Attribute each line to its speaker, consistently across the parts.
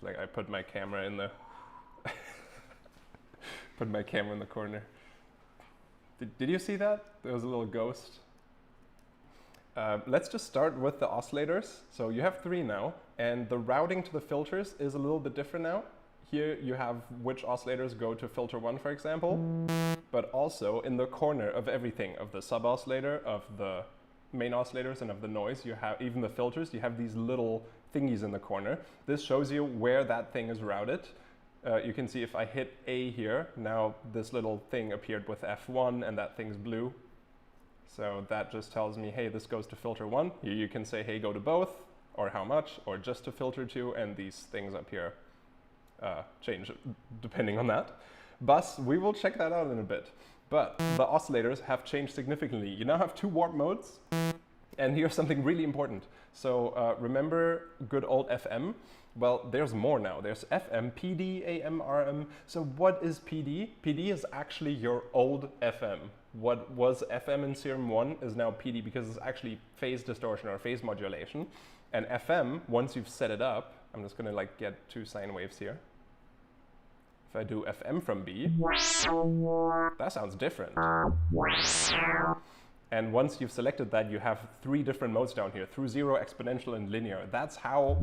Speaker 1: It's like I put my camera in the put my camera in the corner. Did you see that? There was a little ghost. Let's just start with the oscillators. So you have 3 now, and the routing to the filters is a little bit different now. Here you have which oscillators go to filter 1, for example, but also in the corner of everything, of the sub-oscillator, of the main oscillators, and of the noise, you have even the filters, you have these little thingies in the corner. This shows you where that thing is routed. You can see if I hit A here, now this little thing appeared with F1 and that thing's blue. So that just tells me, hey, this goes to filter 1. Here you can say, hey, go to both, or how much, or just to filter 2, and these things up here change depending on that. Bus, we will check that out in a bit. But the oscillators have changed significantly. You now have 2 warp modes, and here's something really important. So remember good old FM? Well, there's more now. There's FM, PD, AM, RM. So what is PD? PD is actually your old FM. What was FM in Serum 1 is now PD because it's actually phase distortion or phase modulation. And FM, once you've set it up, I'm just gonna like get 2 sine waves here. If I do FM from B, that sounds different. And once you've selected that, you have 3 different modes down here, through 0, exponential, and linear. That's how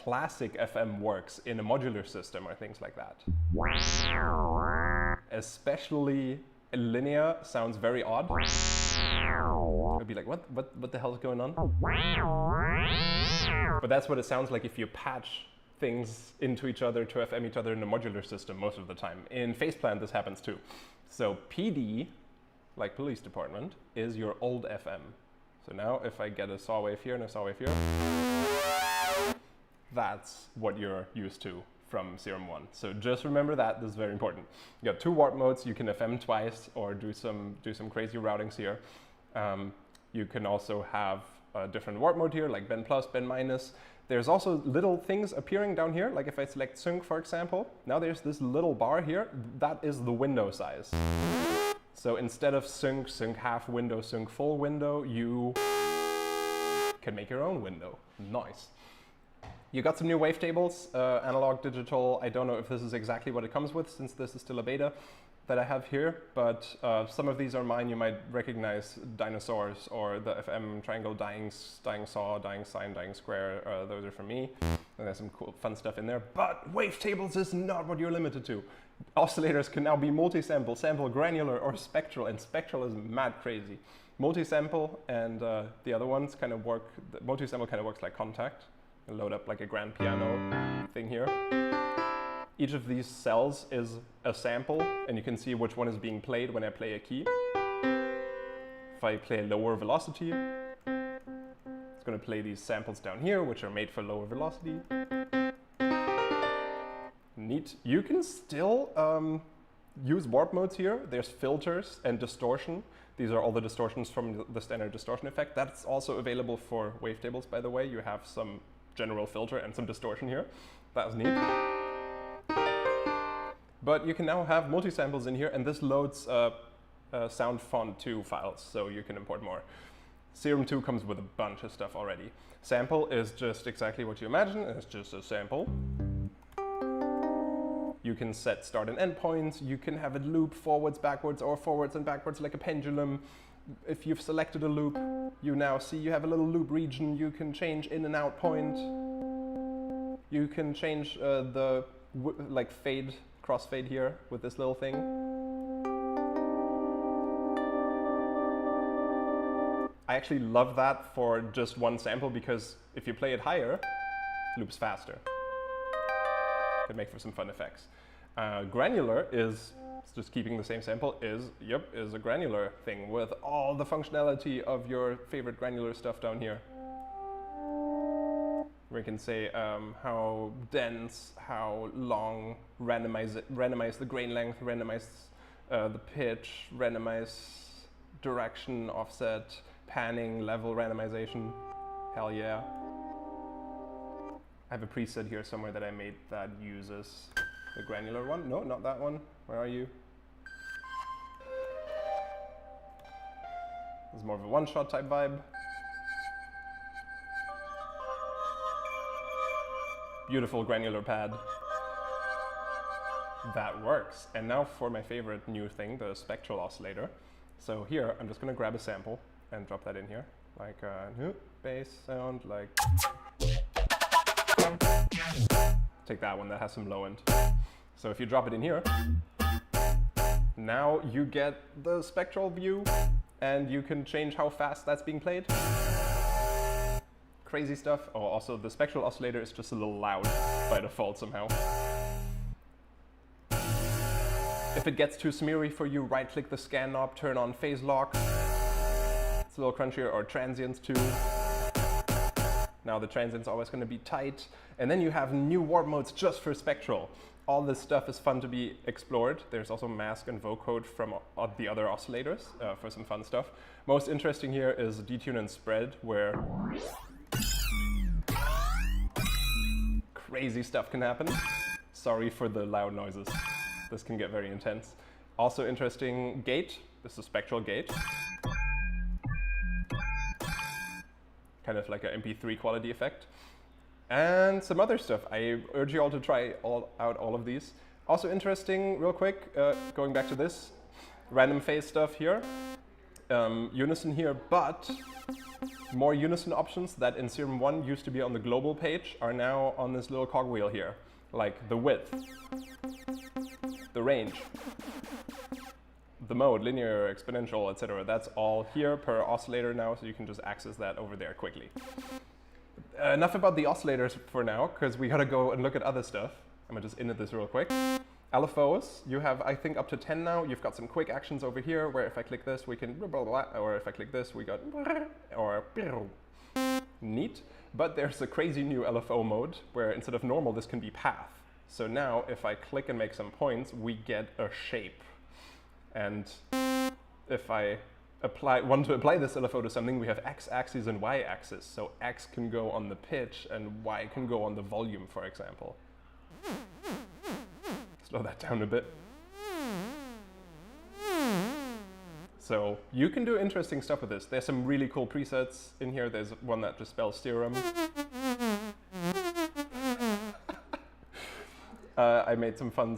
Speaker 1: classic FM works in a modular system or things like that. Especially linear sounds very odd. It'd be like, what the hell is going on? But that's what it sounds like if you patch things into each other to FM each other in a modular system most of the time. In Faceplant, this happens too. So PD, like police department, is your old FM. So now if I get a saw wave here and a saw wave here, that's what you're used to from Serum 1. So just remember that, this is very important. You got 2 warp modes, you can FM twice or do some crazy routings here. You can also have a different warp mode here, like bend plus, bend minus. There's also little things appearing down here, like if I select sync, for example, now there's this little bar here, that is the window size. So instead of sync, sync half window, sync full window, you can make your own window. Nice. You got some new wavetables, analog, digital. I don't know if this is exactly what it comes with, since this is still a beta that I have here, but some of these are mine. You might recognize dinosaurs or the FM triangle, dying saw, dying sine, dying square. Those are for me. And there's some cool, fun stuff in there. But wavetables is not what you're limited to. Oscillators can now be multi-sample, sample, granular, or spectral, and spectral is mad crazy. Multi-sample and the other ones kind of work, multi-sample kind of works like contact. You load up like a grand piano thing here. Each of these cells is a sample, and you can see which one is being played when I play a key. If I play a lower velocity, it's going to play these samples down here, which are made for lower velocity. Neat. You can still use warp modes here. There's filters and distortion. These are all the distortions from the standard distortion effect. That's also available for wavetables, by the way. You have some general filter and some distortion here. That's neat. But you can now have multi-samples in here, and this loads sound font 2 files, so you can import more. Serum 2 comes with a bunch of stuff already. Sample is just exactly what you imagine. It's just a sample. You can set start and end points. You can have it loop forwards, backwards, or forwards and backwards like a pendulum. If you've selected a loop, you now see you have a little loop region. You can change in and out point. You can change the like fade, crossfade here with this little thing. I actually love that for just one sample because if you play it higher, it loops faster. Can make for some fun effects. Granular is just keeping the same sample is a granular thing with all the functionality of your favorite granular stuff down here. We can say how dense, how long, randomize the grain length, randomize the pitch, randomize direction, offset, panning, level randomization. Hell yeah. I have a preset here somewhere that I made that uses the granular one. No, not that one. Where are you? This is more of a one-shot type vibe. Beautiful granular pad. That works. And now for my favorite new thing, the spectral oscillator. So here, I'm just gonna grab a sample and drop that in here. Like a new bass sound, like... Take that one, that has some low end. So if you drop it in here, now you get the spectral view and you can change how fast that's being played. Crazy stuff. Oh, also the spectral oscillator is just a little loud by default somehow. If it gets too smeary for you, right click the scan knob, turn on phase lock. It's a little crunchier, or transients too. Now the transient's always going to be tight. And then you have new warp modes just for spectral. All this stuff is fun to be explored. There's also mask and vocode from the other oscillators for some fun stuff. Most interesting here is detune and spread, where crazy stuff can happen. Sorry for the loud noises. This can get very intense. Also interesting, gate. This is a spectral gate. Kind of like an MP3 quality effect. And some other stuff. I urge you all to try out all of these. Also interesting, real quick, going back to this, random phase stuff here. Unison here, but more unison options that in Serum 1 used to be on the global page are now on this little cogwheel here. Like the width, the range, the mode, linear, exponential, etc. That's all here per oscillator now, so you can just access that over there quickly. Enough about the oscillators for now, because we gotta go and look at other stuff. I'm gonna just init this real quick. LFOs, you have, I think, up to 10 now. You've got some quick actions over here, where if I click this, we can blah, blah, blah, or if I click this, we got or neat. But there's a crazy new LFO mode, where instead of normal, this can be path. So now, if I click and make some points, we get a shape. And if I want to apply this LFO to something, we have x-axis and y-axis. So x can go on the pitch and y can go on the volume, for example. Slow that down a bit. So you can do interesting stuff with this. There's some really cool presets in here. There's one that just spells Serum. I made some fun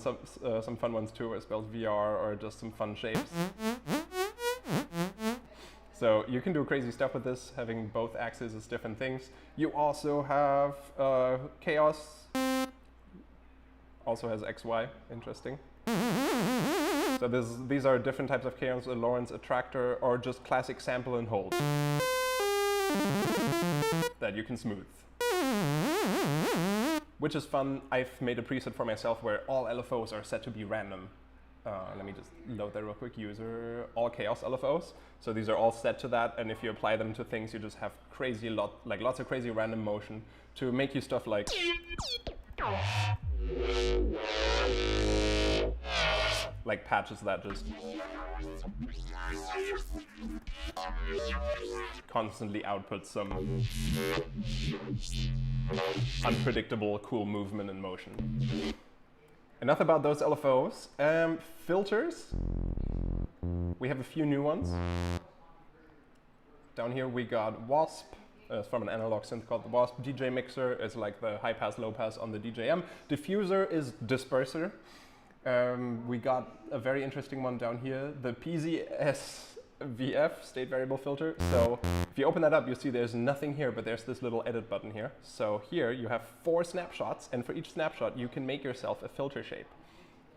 Speaker 1: ones too, where it spells VR, or just some fun shapes. So you can do crazy stuff with this, having both axes as different things. You also have chaos. Also has XY, interesting. So these are different types of chaos, a Lorentz attractor, or just classic sample and hold that you can smooth. Which is fun. I've made a preset for myself where all LFOs are set to be random. Let me just load that real quick. User, all chaos LFOs. So these are all set to that, and if you apply them to things, you just have lots of crazy random motion to make you stuff like patches that just constantly output some unpredictable, cool movement and motion. Enough about those LFOs. Filters. We have a few new ones. Down here we got Wasp. It's from an analog synth called the Wasp. DJ Mixer is like the high pass, low pass on the DJM. Diffuser is Disperser. We got a very interesting one down here, the PZSVF, state variable filter. So if you open that up, you see there's nothing here, but there's this little edit button here. So here you have 4 snapshots, and for each snapshot, you can make yourself a filter shape.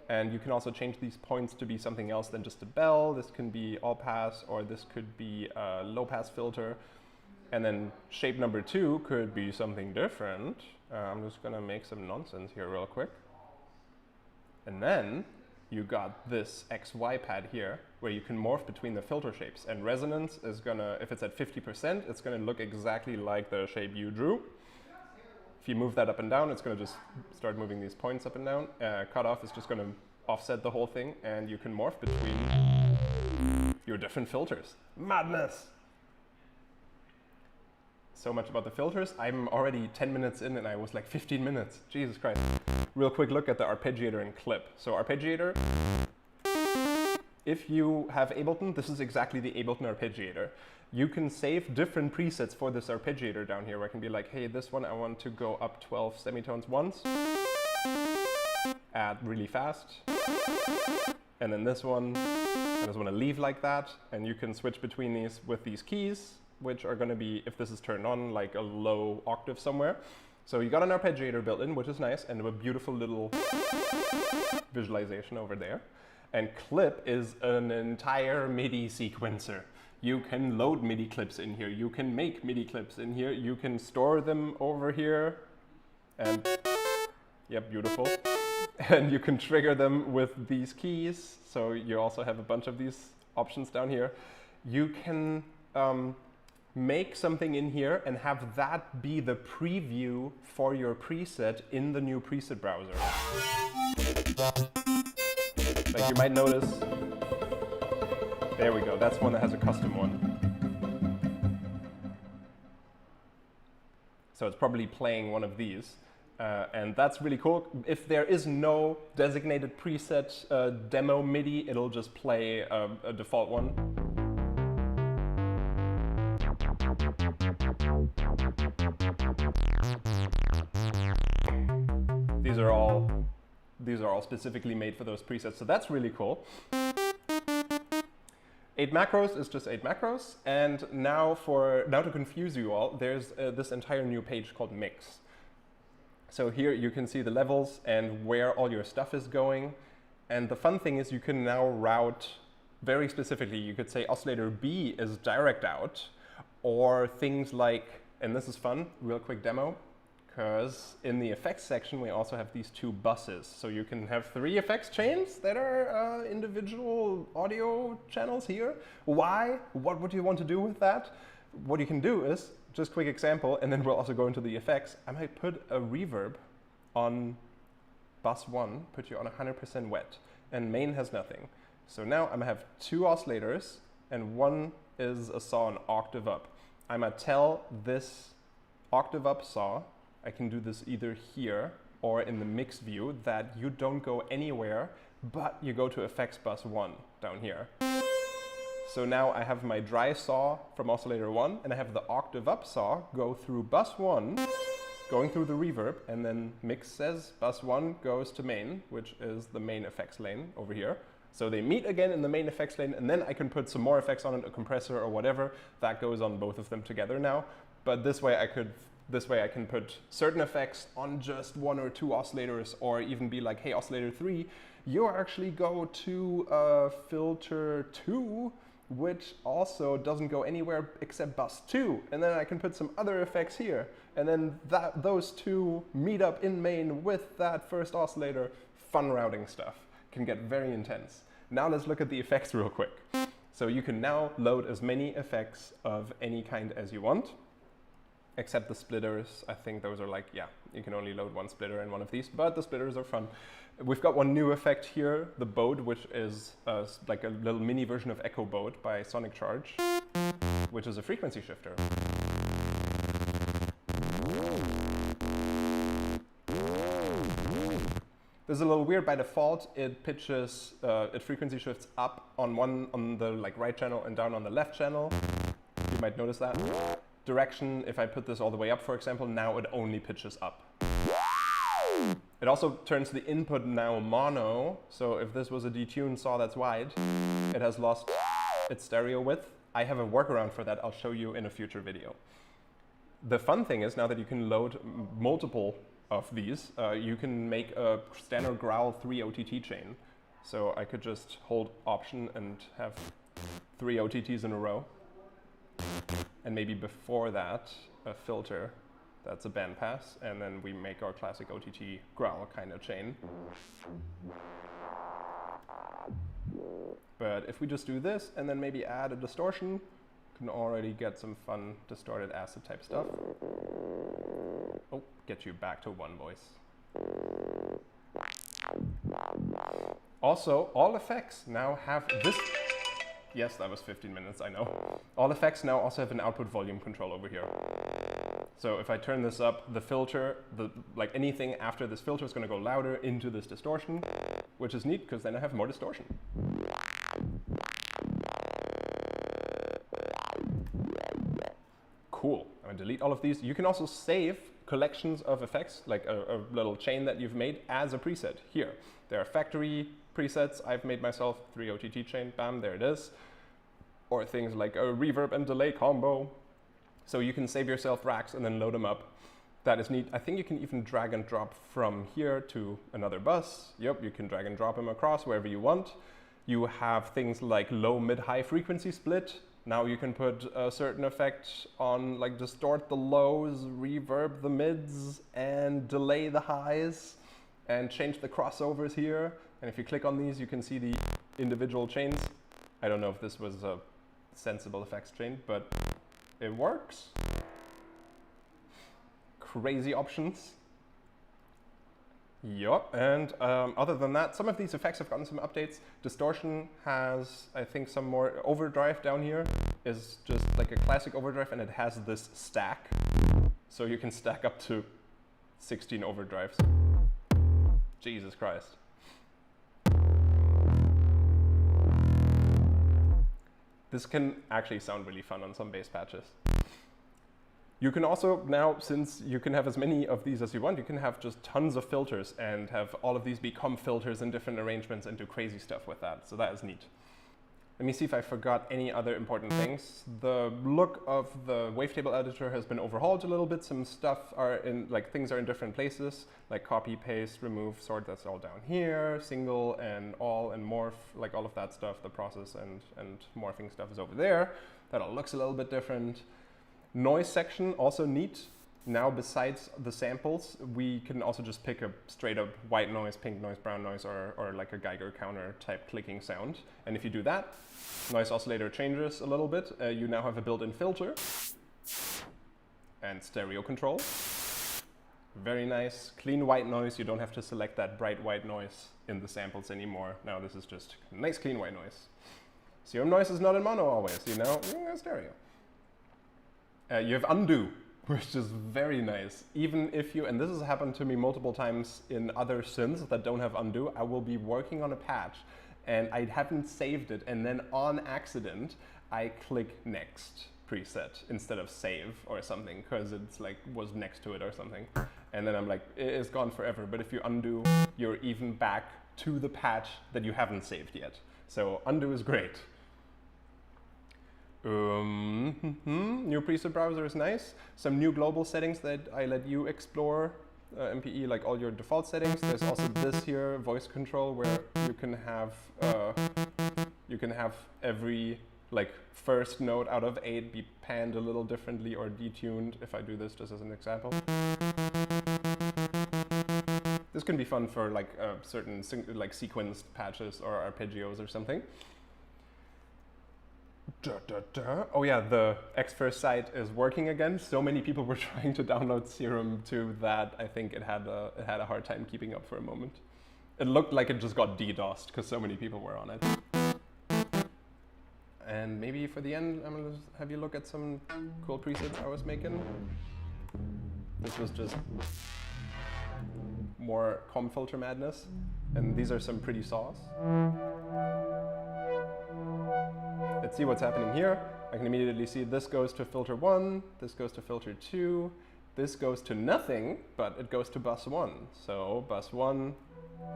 Speaker 1: And you can also change these points to be something else than just a bell. This can be all pass, or this could be a low pass filter. And then shape number 2 could be something different. I'm just gonna make some nonsense here real quick. And then you got this XY pad here, where you can morph between the filter shapes. And resonance is gonna, if it's at 50%, it's gonna look exactly like the shape you drew. If you move that up and down, it's gonna just start moving these points up and down. Cutoff is just gonna offset the whole thing, and you can morph between your different filters. Madness! So much about the filters. I'm already 10 minutes in and I was like 15 minutes. Jesus Christ. Real quick look at the Arpeggiator and clip. So Arpeggiator if you have Ableton, this is exactly the Ableton Arpeggiator. You can save different presets for this arpeggiator down here, where I can be like, hey, this one I want to go up 12 semitones once, add really fast, and then this one, I just want to leave like that, and you can switch between these with these keys, which are going to be, if this is turned on, like a low octave somewhere. So you got an arpeggiator built in, which is nice, and a beautiful little visualization over there. And clip is an entire MIDI sequencer. You can load MIDI clips in here. You can make MIDI clips in here. You can store them over here. And yep, beautiful. And you can trigger them with these keys. So you also have a bunch of these options down here. You can make something in here and have that be the preview for your preset in the new preset browser. Like you might notice, there we go, that's one that has a custom one. So it's probably playing one of these. And that's really cool. If there is no designated preset demo MIDI, it'll just play a default one. These are all specifically made for those presets, so that's really cool. 8 macros is just 8 macros, and now to confuse you all, there's this entire new page called Mix. So here you can see the levels and where all your stuff is going, and the fun thing is you can now route very specifically. You could say oscillator B is direct out, or things like, and this is fun, real quick demo, because in the effects section we also have these 2 buses. So you can have 3 effects chains that are individual audio channels here. Why? What would you want to do with that? What you can do is, just quick example, and then we'll also go into the effects. I might put a reverb on bus 1, put you on 100% wet, and main has nothing. So now I'm gonna have 2 oscillators, and one is a saw an octave up. I'm gonna tell this octave up saw, I can do this either here or in the mix view, that you don't go anywhere, but you go to effects bus 1 down here. So now I have my dry saw from oscillator 1, and I have the octave up saw go through bus 1, going through the reverb, and then mix says bus 1 goes to main, which is the main effects lane over here. So they meet again in the main effects lane, and then I can put some more effects on it, a compressor or whatever. That goes on both of them together now. But this way I can put certain effects on just 1 or 2 oscillators, or even be like, hey, oscillator 3, you actually go to filter 2, which also doesn't go anywhere except bus 2. And then I can put some other effects here. And then those 2 meet up in main with that first oscillator. Fun routing stuff. Can get very intense. Now let's look at the effects real quick. So you can now load as many effects of any kind as you want, except the splitters. I think those are like, yeah, you can only load 1 splitter in one of these, but the splitters are fun. We've got one new effect here, the Bode, which is like a little mini version of Echo Bode by Sonic Charge, which is a frequency shifter. This is a little weird. By default, it pitches, it frequency shifts up on the like right channel and down on the left channel. You might notice that. Direction, if I put this all the way up, for example, now it only pitches up. It also turns the input now mono, so if this was a detuned saw that's wide, it has lost its stereo width. I have a workaround for that I'll show you in a future video. The fun thing is, now that you can load multiple of these, you can make a standard growl 3 OTT chain. So I could just hold Option and have 3 OTTs in a row. And maybe before that, a filter, that's a bandpass, and then we make our classic OTT growl kind of chain. But if we just do this, and then maybe add a distortion, you can already get some fun distorted acid type stuff. Oh, get you back to one voice. Also, all effects now have this. Yes, that was 15 minutes, I know. All effects now also have an output volume control over here. So if I turn this up, the filter, like anything after this filter is going to go louder into this distortion, which is neat because then I have more distortion. cool. I'm gonna delete all of these. You can also save collections of effects, like a little chain that you've made as a preset here. There are factory presets I've made myself, 3 OTT chain, bam, there it is. Or things like a reverb and delay combo. So you can save yourself racks and then load them up. That is neat. I think you can even drag and drop from here to another bus. Yep, you can drag and drop them across wherever you want. You have things like low, mid, high frequency split. Now you can put a certain effect on, like distort the lows, reverb the mids, and delay the highs, and change the crossovers here. And if you click on these, you can see the individual chains. I don't know if this was a sensible effects chain, but it works. Crazy options. Yup, and other than that, some of these effects have gotten some updates. Distortion has, I think, some more. Overdrive down here is just like a classic overdrive, and it has this stack. So you can stack up to 16 overdrives. Jesus Christ. This can actually sound really fun on some bass patches. You can also now, since you can have as many of these as you want, you can have just tons of filters and have all of these become filters in different arrangements and do crazy stuff with that. So that is neat. Let me see if I forgot any other important things. The look of the wavetable editor has been overhauled a little bit. Some stuff are in, like things are in different places, like copy, paste, remove, sort, that's all down here. Single and all and morph, like all of that stuff, the process and morphing stuff is over there. That all looks a little bit different. Noise section, also neat. Now, besides the samples, we can also just pick a straight up white noise, pink noise, brown noise, or like a Geiger counter type clicking sound. And if you do that, noise oscillator changes a little bit. You now have a built-in filter and stereo control. Very nice, clean white noise. You don't have to select that bright white noise in the samples anymore. Now this is just nice, clean white noise. Serum noise is not in mono always, you know, stereo. You have undo, which is very nice. Even if you, and this has happened to me multiple times in other synths that don't have undo, I will be working on a patch and I haven't saved it, and then on accident, I click next preset instead of save or something, because it's like was next to it or something. And then I'm like, it's gone forever. But if you undo, you're even back to the patch that you haven't saved yet. So undo is great. New preset browser is nice. Some new global settings that I let you explore. MPE, like all your default settings. There's also this here, voice control, where you can have every like first note out of 8 be panned a little differently or detuned. If I do this just as an example. This can be fun for like certain like sequenced patches or arpeggios or something. Oh yeah, the X-First site is working again. So many people were trying to download Serum to that. I think it had a hard time keeping up for a moment. It looked like it just got DDoSed because so many people were on it. And maybe for the end, I'm gonna have you look at some cool presets I was making. This was just more comb filter madness. And these are some pretty saws. Let's see what's happening here. I can immediately see this goes to filter 1, this goes to filter 2, this goes to nothing, but it goes to bus 1. So bus 1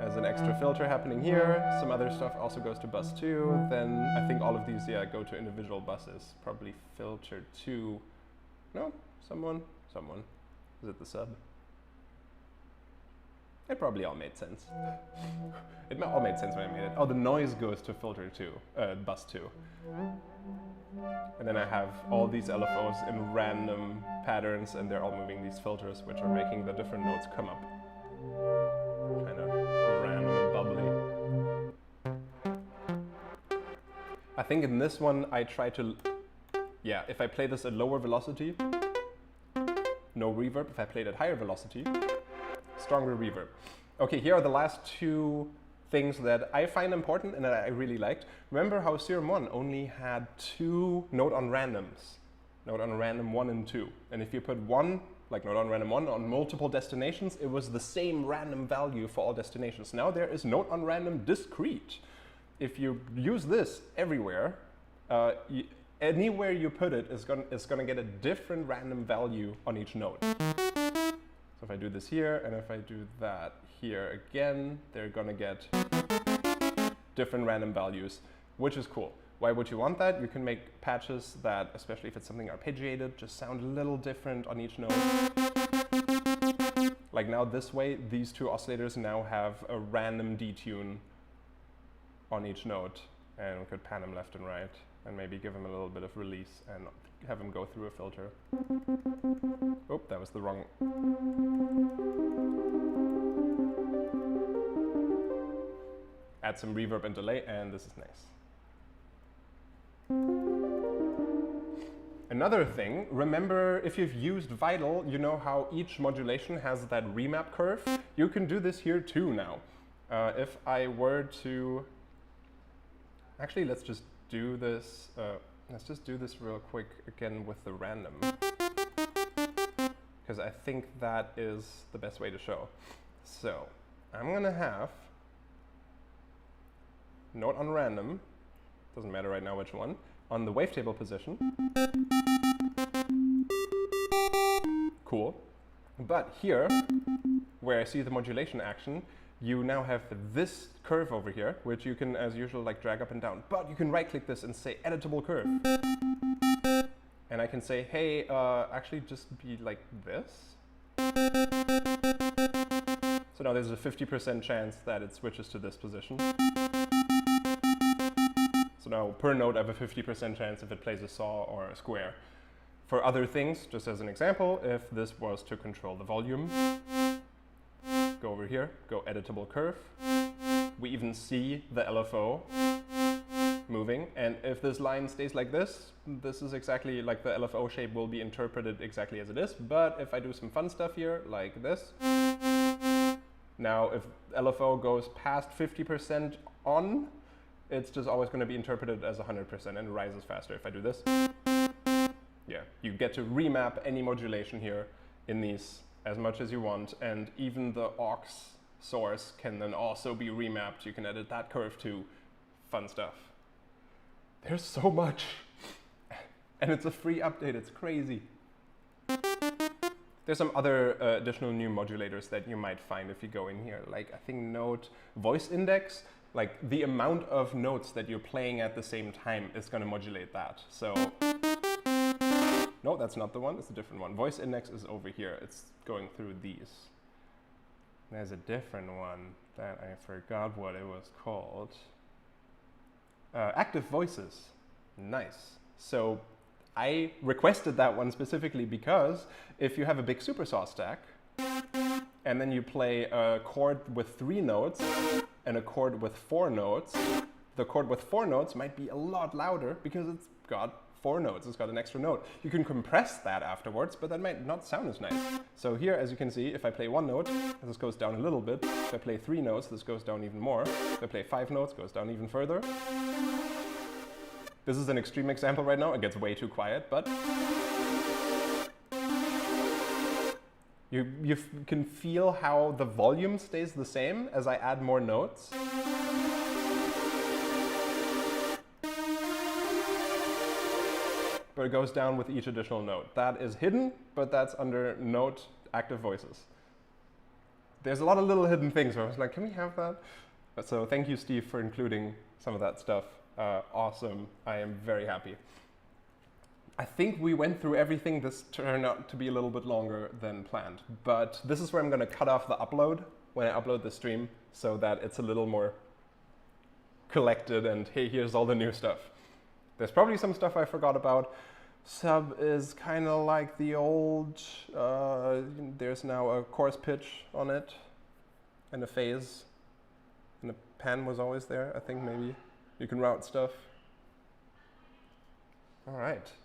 Speaker 1: has an extra filter happening here. Some other stuff also goes to bus 2. Then I think all of these, yeah, go to individual buses. Probably filter 2. No, someone. Is it the sub? It probably all made sense. It all made sense when I made it. Oh, the noise goes to filter 2, bus 2. And then I have all these LFOs in random patterns, and they're all moving these filters, which are making the different notes come up. Kind of random and bubbly. I think in this one, I try to, yeah, if I play this at lower velocity, no reverb. If I played at higher velocity, stronger reverb. Okay, here are the last two things that I find important and that I really liked. Remember how Serum 1 only had 2 note on randoms, note on random 1 and 2. And if you put 1, like note on random 1, on multiple destinations, it was the same random value for all destinations. Now there is note on random discrete. If you use this everywhere, anywhere you put it is gonna get a different random value on each note. So if I do this here, and if I do that here again, they're gonna get different random values, which is cool. Why would you want that? You can make patches that, especially if it's something arpeggiated, just sound a little different on each note. Like now this way, these two oscillators now have a random detune on each note, and we could pan them left and right, and maybe give them a little bit of release and have them go through a filter. Oh, that was the wrong. Add some reverb and delay, and this is nice. Another thing, remember if you've used Vital, you know how each modulation has that remap curve? You can do this here too now. If I were to, actually let's just do this, real quick again with the random. Because I think that is the best way to show. So, I'm gonna have note on random, doesn't matter right now which one, on the wavetable position. Cool. But here, where I see the modulation action, you now have this curve over here, which you can, as usual, like drag up and down. But you can right-click this and say editable curve. And I can say, hey, actually just be like this. So now there's a 50% chance that it switches to this position. So now per note I have a 50% chance if it plays a saw or a square. For other things, just as an example, if this was to control the volume, go over here, go editable curve. We even see the LFO moving, and if this line stays like this, this is exactly like the LFO shape will be interpreted exactly as it is. But if I do some fun stuff here, like this, now if LFO goes past 50% on, it's just always going to be interpreted as 100% and it rises faster. If I do this, yeah, you get to remap any modulation here in these as much as you want, and even the aux source can then also be remapped. You can edit that curve too. Fun stuff. There's so much, and it's a free update. It's crazy. There's some other additional new modulators that you might find if you go in here. Like I think note voice index, like the amount of notes that you're playing at the same time is going to modulate that. So, no, that's not the one. It's a different one. Voice index is over here. It's going through these. There's a different one that I forgot what it was called. Active voices. Nice. So I requested that one specifically because if you have a big supersaw stack and then you play a chord with 3 notes and a chord with 4 notes, the chord with 4 notes might be a lot louder because it's got 4 notes, it's got an extra note. You can compress that afterwards, but that might not sound as nice. So here, as you can see, if I play 1 note, this goes down a little bit. If I play 3 notes, this goes down even more. If I play 5 notes, it goes down even further. This is an extreme example right now. It gets way too quiet, but you can feel how the volume stays the same as I add more notes. But it goes down with each additional note. That is hidden, but that's under note active voices. There's a lot of little hidden things where I was like, can we have that? So thank you, Steve, for including some of that stuff. Awesome. I am very happy. I think we went through everything. This turned out to be a little bit longer than planned, but this is where I'm going to cut off the upload when I upload the stream so that it's a little more collected and hey, here's all the new stuff. There's probably some stuff I forgot about. Sub is kind of like the old, there's now a chorus pitch on it and a phase, and the pan was always there, I think maybe. You can route stuff. All right.